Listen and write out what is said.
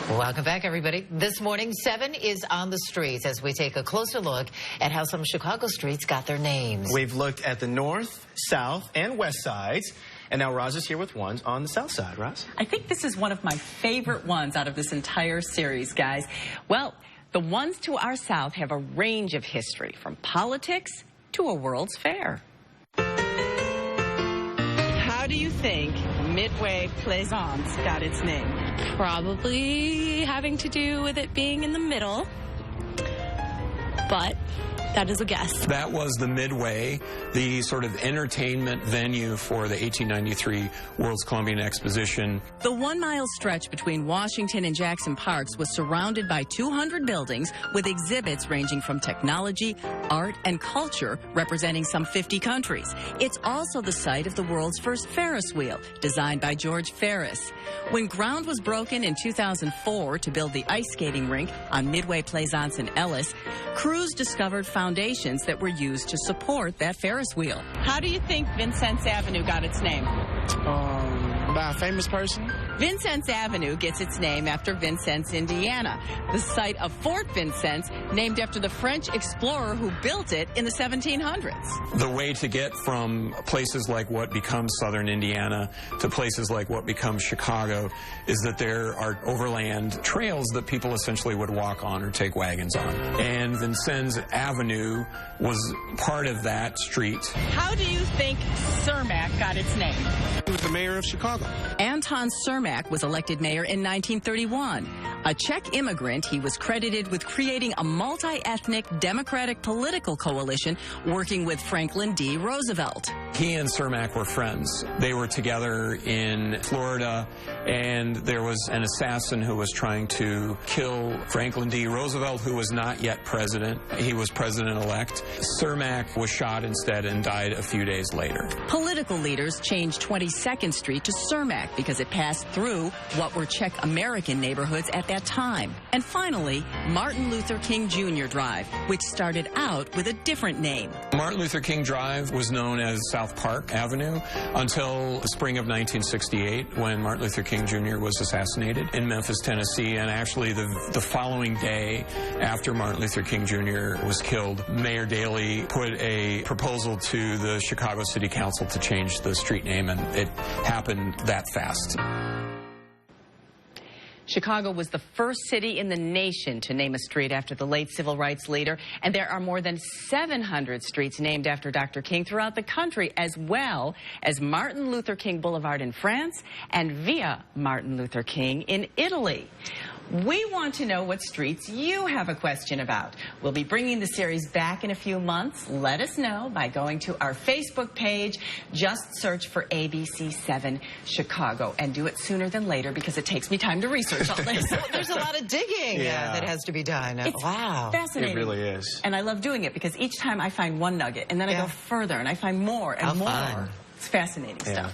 Welcome back, everybody. This morning, 7 is on the streets as we take a closer look at how some Chicago streets got their names. We've looked at the north, south, and west sides. And now Roz is here with ones on the south side. Roz? I think this is one of my favorite ones out of this entire series, guys. Well, the ones to our south have a range of history, from politics to a World's Fair. How do you think Midway Plaisance got its name? Probably having to do with it being in the middle, but that is a guess. That was the Midway, the sort of entertainment venue for the 1893 World's Columbian Exposition. The 1-mile stretch between Washington and Jackson Parks was surrounded by 200 buildings with exhibits ranging from technology, art, and culture representing some 50 countries. It's also the site of the world's first Ferris wheel, designed by George Ferris. When ground was broken in 2004 to build the ice skating rink on Midway Plaisance in Ellis, crews discovered foundations that were used to support that Ferris wheel. How do you think Vincennes Avenue got its name? By a famous person? Vincennes Avenue gets its name after Vincennes, Indiana, the site of Fort Vincennes, named after the French explorer who built it in the 1700s. The way to get from places like what becomes southern Indiana to places like what becomes Chicago is that there are overland trails that people essentially would walk on or take wagons on. And Vincennes Avenue was part of that street. How do you think Cermak got its name? He was the mayor of Chicago. Anton Cermak was elected mayor in 1931. A Czech immigrant, he was credited with creating a multi-ethnic democratic political coalition working with Franklin D. Roosevelt. He and Cermak were friends. They were together in Florida, and there was an assassin who was trying to kill Franklin D. Roosevelt, who was not yet president. He was president-elect. Cermak was shot instead and died a few days later. Political leaders changed 22nd Street to Cermak because it passed through what were Czech-American neighborhoods at that time. And finally, Martin Luther King Jr. Drive, which started out with a different name. Martin Luther King Drive was known as South Park Avenue until the spring of 1968, when Martin Luther King Jr. was assassinated in Memphis, Tennessee. And actually the following day after Martin Luther King Jr. was killed, Mayor Daley put a proposal to the Chicago City Council to change the street name, and it happened that fast. Chicago was the first city in the nation to name a street after the late civil rights leader, and there are more than 700 streets named after Dr. King throughout the country, as well as Martin Luther King Boulevard in France and Via Martin Luther King in Italy. We want to know what streets you have a question about. We'll be bringing the series back in a few months. Let us know by going to our Facebook page. Just search for ABC7 Chicago, and do it sooner than later because it takes me time to research all this. There's a lot of digging that has to be done. It's wow. fascinating. It really is. And I love doing it because each time I find one nugget, and then I go further, and I find more and more. Fun. It's fascinating stuff.